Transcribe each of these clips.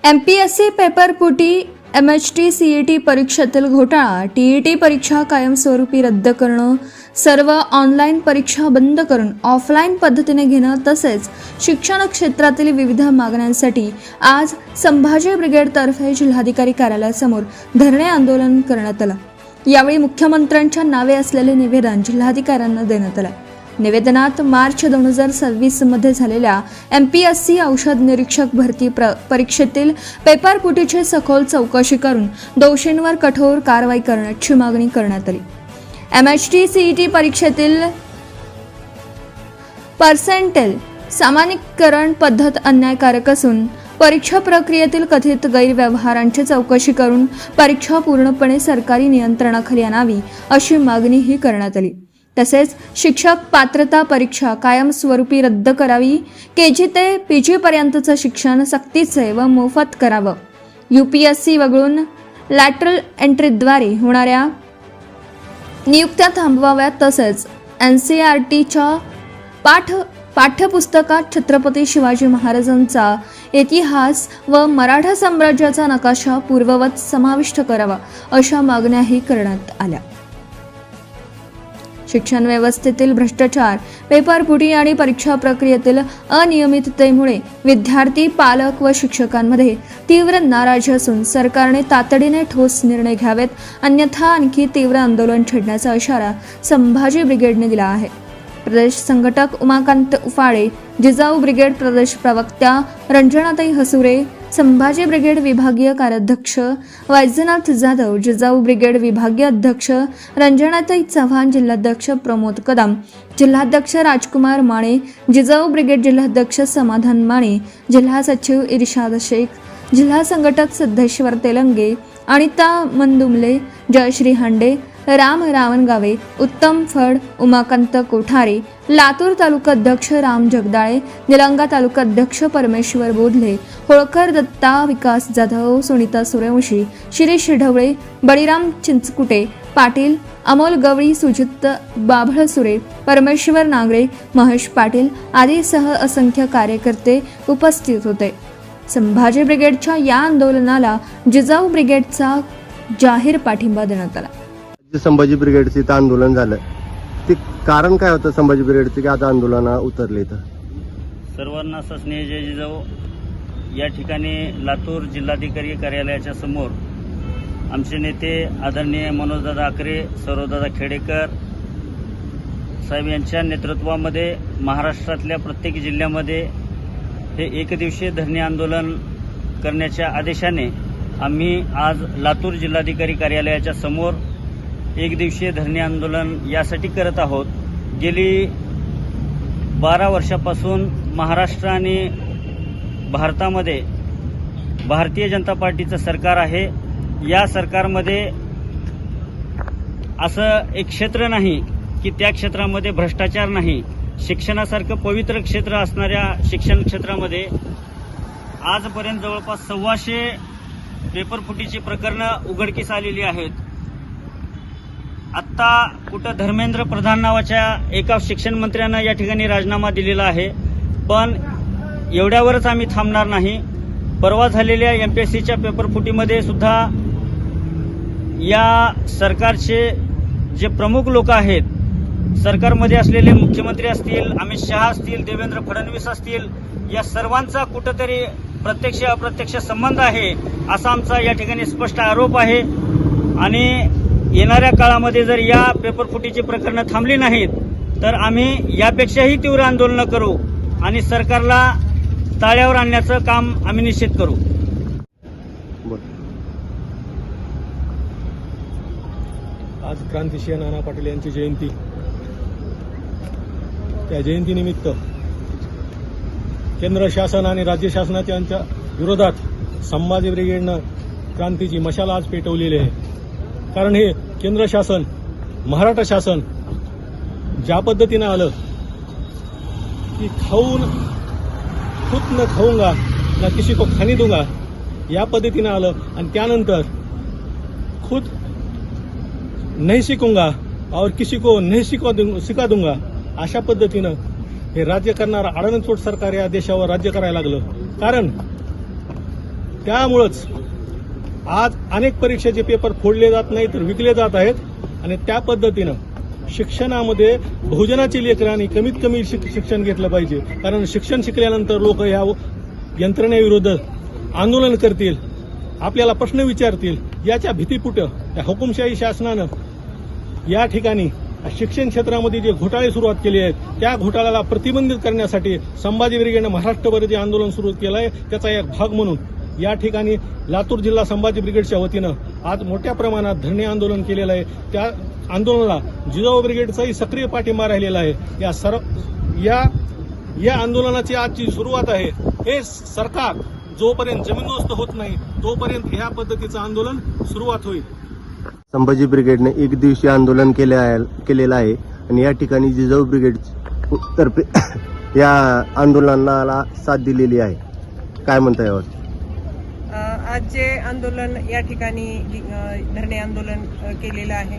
MPSC पेपरफुटी, MHT, CET परीक्षेतील घोटाळा, TET परीक्षा कायमस्वरूपी रद्द करणं, सर्व ऑनलाईन परीक्षा बंद करून ऑफलाईन पद्धतीने घेणं तसेच शिक्षण क्षेत्रातील विविध मागण्यांसाठी आज संभाजी ब्रिगेडतर्फे जिल्हाधिकारी कार्यालयासमोर धरणे आंदोलन करण्यात आलं। यावेळी मुख्यमंत्र्यांच्या नावे असलेले निवेदन जिल्हाधिकाऱ्यांना देण्यात आलं। निवेदनात मार्च 2026 मध्ये झालेल्या एमपीएससी औषध निरीक्षक भरती परीक्षेतील पेपरफुटीची सखोल चौकशी करून दोषींवर कठोर कारवाई करण्याची मागणी करण्यात आली। एमएचटी, सीईटी परीक्षेतील पर्सेंटेल सामान्यीकरण पद्धत अन्यायकारक असून परीक्षा प्रक्रियेतील कथित गैरव्यवहारांची चौकशी करून परीक्षा पूर्णपणे सरकारी नियंत्रणाखाली आणावी अशी मागणीही करण्यात आली। तसेच शिक्षक पात्रता परीक्षा कायमस्वरूपी रद्द करावी, केजी ते पीजी पर्यंतचं शिक्षण सक्तीचे व मोफत करावं, यूपीएससी वगळून लॅटरल एंट्रीद्वारे होणाऱ्या नियुक्त्या थांबवाव्यात तसेच एनसीईआरटीच्या पाठ्यपुस्तकात छत्रपती शिवाजी महाराजांचा इतिहास व मराठा साम्राज्याचा नकाशा पूर्ववत समाविष्ट करावा अशा मागण्याही करण्यात आल्या। शिक्षण व्यवस्थेतील भ्रष्टाचार, पेपरफुटी आणि परीक्षा प्रक्रियेतील अनियमिततेमुळे विद्यार्थी, पालक व शिक्षकांमध्ये तीव्र नाराजी असून सरकारने तातडीने ठोस निर्णय घ्यावेत, अन्यथा आणखी तीव्र आंदोलन छेडण्याचा इशारा संभाजी ब्रिगेडने दिला आहे। प्रदेश संघटक उमाकांत उफाळे, जिजाऊ ब्रिगेड प्रदेश प्रवक्त्या रंजनाताई हसुरे, संभाजी ब्रिगेड विभागीय कार्याध्यक्ष वैजनाथ जाधव, जिजाऊ ब्रिगेड विभागीय अध्यक्ष रंजनाताई चव्हाण, जिल्हाध्यक्ष प्रमोद कदम, जिल्हाध्यक्ष राजकुमार माने, जिजाऊ ब्रिगेड जिल्हाध्यक्ष समाधान माने, जिल्हा सचिव इर्शाद शेख, जिल्हा संघटक सिद्धेश्वर तेलंगे, अनिता मंदुमले, जयश्री हांडे, राम रावणगावे, उत्तम फड, उमाकांत कोठारे, लातूर तालुकाध्यक्ष राम जगदाळे, निलंगा तालुकाध्यक्ष परमेश्वर बोधले, होळकर दत्ता, विकास जाधव, सुनीता सूर्यवंशी, शिरीष ढवळे, बळीराम चिंचकुटे पाटील, अमोल गवळी, सुजित बाभळसुरे, परमेश्वर नांगरे, महेश पाटील आदीसह असंख्य कार्यकर्ते उपस्थित होते। संभाजी ब्रिगेडच्या या आंदोलनाला जिजाऊ ब्रिगेडचा जाहीर पाठिंबा देण्यात आला। संभाजी ब्रिगेडचे इथं आंदोलन झालं, ते कारण काय होतं संभाजी ब्रिगेडचे की आता आंदोलना उतरले? तर सर्वांना सस्नेह जय जिजाऊ। या ठिकाणी लातूर जिल्हाधिकारी कार्यालयाच्या समोर आमचे नेते आदरणीय मनोजदादा आकरे, सौरवदादा खेडेकर साहेब यांच्या नेतृत्वामध्ये महाराष्ट्रातल्या प्रत्येक जिल्ह्यामध्ये हे एकदिवसीय धरणे आंदोलन करण्याच्या आदेशाने आम्ही आज लातूर जिल्हाधिकारी कार्यालयाच्या समोर एक दिवसीय धरणे आंदोलन यासाठी करत आहोत। गेली 12 वर्षापासून महाराष्ट्र आणि भारतामध्ये भारतीय जनता पार्टीचं सरकार आहे। या सरकारमध्ये असं एक क्षेत्र नाही की त्या क्षेत्रामध्ये भ्रष्टाचार नाही। शिक्षणासारखं पवित्र क्षेत्र असणाऱ्या शिक्षण क्षेत्रामध्ये आजपर्यंत जवळपास 125 पेपरफुटीची प्रकरणं उघडकीस आलेली आहेत। आत्ता कुठं धर्मेंद्र प्रधान नावाच्या एका शिक्षण मंत्र्यानं या ठिकाणी राजीनामा दिलेला आहे, पण एवढ्यावरच आम्ही थांबणार नाही। परवा झालेल्या एमपीएससीच्या पेपरफुटीमध्ये सुद्धा या सरकारचे जे प्रमुख लोक आहेत, सरकारमध्ये असलेले मुख्यमंत्री असतील, अमित शहा असतील, देवेंद्र फडणवीस असतील, या सर्वांचा कुठंतरी प्रत्यक्ष अप्रत्यक्ष संबंध आहे असा आमचा या ठिकाणी स्पष्ट आरोप आहे। आणि येणाऱ्या काळामध्ये जर या पेपरफुटीची प्रकरणं थांबली नाहीत तर आम्ही यापेक्षाही तीव्र आंदोलन करू आणि सरकारला ताळ्यावर आणण्याचं काम आम्ही निश्चित करू। आज क्रांतिसिंह नाना पाटील यांची जयंती, त्या जयंतीनिमित्त केंद्र शासन आणि राज्य शासनाच्या विरोधात संभाजी ब्रिगेडनं क्रांतीची मशाल आज पेटवलेली आहे। कारण हे केंद्र शासन, मराठा शासन ज्या पद्धतीनं आलं की खाऊन खुद न खाऊंगा ना किसी को खाने दूंगा या पद्धतीनं आलं आणि त्यानंतर खुद नहीं सीखूंगा और किसी को नहीं सिखा दूंगा अशा पद्धतीनं हे राज्य करणारं आडणचोट सरकार या देशावर राज्य करायला लागलं। कारण त्यामुळंच आज अनेक परीक्षेचे पेपर फोडले जात नाही तर विकले जात आहेत आणि त्या पद्धतीनं शिक्षणामध्ये बहुजनाची लेकरांनी कमीत कमी शिक्षण घेतलं पाहिजे. कारण शिक्षण शिकल्यानंतर लोक या यंत्रणेविरुद्ध आंदोलन करतील, आपल्याला प्रश्न विचारतील. याच्या भीतीपुटं त्या हुकुमशाही शासनानं या ठिकाणी शिक्षण क्षेत्रामध्ये जे घोटाळे सुरुवात केले आहेत त्या घोटाळ्याला प्रतिबंधित करण्यासाठी संभाजी ब्रिगेडनं महाराष्ट्रभर जे आंदोलन सुरू केलं आहे त्याचा एक भाग म्हणून या ठिकाणी लातूर जिल्हा संभाजी ब्रिगेडच्या वतीनं आज मोठ्या प्रमाणात धरणे आंदोलन केलेलं आहे. त्या आंदोलनाला जिजाऊ ब्रिगेडचाही सक्रिय पाठिंबा राहिलेला आहे. या आंदोलनाची आजची सुरुवात आहे. हे सरकार जोपर्यंत जमीनदोस्त होत नाही तोपर्यंत ह्या आंदोलनाचं आंदोलन सुरुवात होईल. संभाजी ब्रिगेडने एक दिवशी आंदोलन केलेलं आहे आणि या ठिकाणी जिजाऊ ब्रिगेड तर्फे या आंदोलनाला साथ दिलेली आहे. काय म्हणता यावर? आज जे आंदोलन या ठिकाणी धरणे आंदोलन केलेलं आहे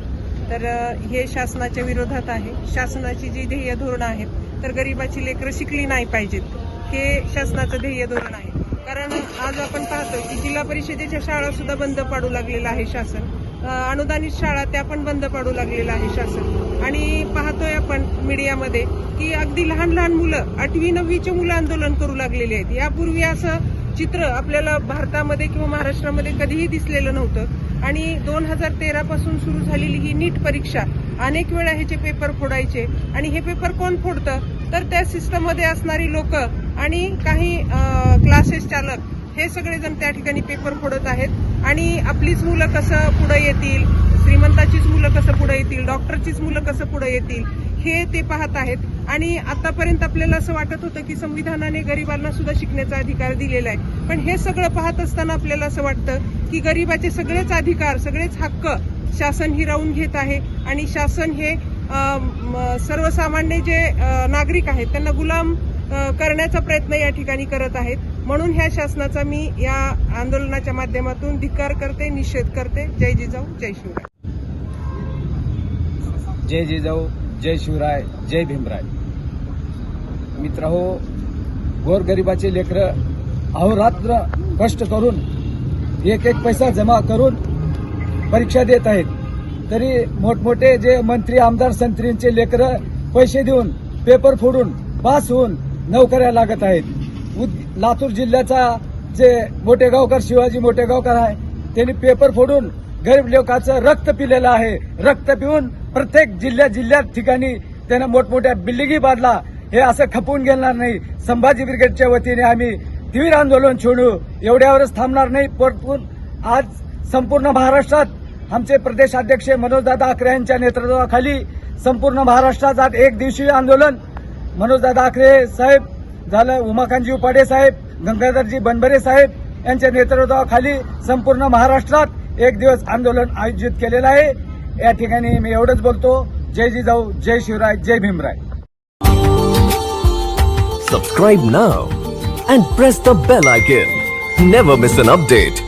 तर हे शासनाच्या विरोधात आहे. शासनाची जी ध्येय धोरणं आहेत तर गरिबाची लेकरं शिकली नाही पाहिजेत हे शासनाचं ध्येय धोरण आहे. कारण आज आपण पाहतो की जिल्हा परिषदेच्या शाळा सुद्धा बंद पाडू लागलेलं आहे शासन. अनुदानित शाळा त्या पण बंद पाडू लागलेलं आहे शासन. आणि पाहतोय आपण मीडियामध्ये की अगदी लहान लहान मुलं 8वी 9वीचे मुलं आंदोलन करू लागलेले आहेत. यापूर्वी असं चित्र आपल्याला भारतामध्ये किंवा महाराष्ट्रामध्ये कधीही दिसलेलं नव्हतं. आणि 2013 पासून सुरू झालेली ही नीट परीक्षा अनेक वेळा ह्याचे पेपर फोडायचे आणि हे पेपर कोण फोडतं तर त्या सिस्टममध्ये असणारी लोक आणि काही क्लासेस चालक हे सगळेजण त्या ठिकाणी पेपर फोडत आहेत. आणि आपलीच मुलं कसं पुढे येतील, श्रीमंताचीच मुलं कसं पुढे येतील, डॉक्टरचीच मुलं कसं पुढे येतील हे ते पाहत आहेत. आणि आतापर्यंत आपल्याला असं वाटत होतं की संविधानाने गरिबांना सुद्धा शिकण्याचा अधिकार दिलेला आहे. पण हे सगळं पाहत असताना आपल्याला असं वाटतं की गरिबाचे सगळेच अधिकार, सगळेच हक्क शासन हिरावून घेत आहे आणि शासन हे सर्वसामान्य जे नागरिक आहेत त्यांना गुलाम करण्याचा प्रयत्न या ठिकाणी करत आहेत. म्हणून ह्या शासनाचा मी या आंदोलनाच्या माध्यमातून धिक्कार करते, निषेध करते. जय जिजाऊ, जय शिवराय. जय जिजाऊ, जय शिवराय, जय भीमराय. मित्रहो, गोरगरिबाचे लेकरं अहोरात्र कष्ट करून एक एक पैसा जमा करून परीक्षा देत आहेत. तरी मोठमोठे जे मंत्री आमदार संत्रींचे लेकरं पैसे देऊन पेपर फोडून पास होऊन नोकऱ्या लागत आहेत. लातूर जिल्ह्याचा जे मोठेगावकर शिवाजी मोठेगावकर आहे त्यांनी पेपर फोडून गरीब लोकांचं रक्त पिलेलं आहे. रक्त पिऊन प्रत्येक जिल्ह्यात ठिकाणी त्यानं मोठमोठ्या बिल्डिंगी बांधला. हे असं खपून गेणार नाही. संभाजी ब्रिगेडच्या वतीने आम्ही तीव्र आंदोलन छेडू. एवढ्यावरच थांबणार नाही. परतून आज संपूर्ण महाराष्ट्रात आमचे प्रदेशाध्यक्ष मनोजदादा आखरे यांच्या नेतृत्वाखाली संपूर्ण महाराष्ट्रात आज एक दिवसीय आंदोलन मनोजदादा आखरे साहेब झालं, उमाकांतजी उपाडे साहेब, गंगाधरजी बनबरे साहेब यांच्या नेतृत्वाखाली संपूर्ण महाराष्ट्रात एक दिवस आंदोलन आयोजित केलेलं आहे. या ठिकाणी मी एवढंच बोलतो. जय जिजाऊ, जय शिवराय, जय Bhimrai. Subscribe now and press the bell icon. Never miss an update.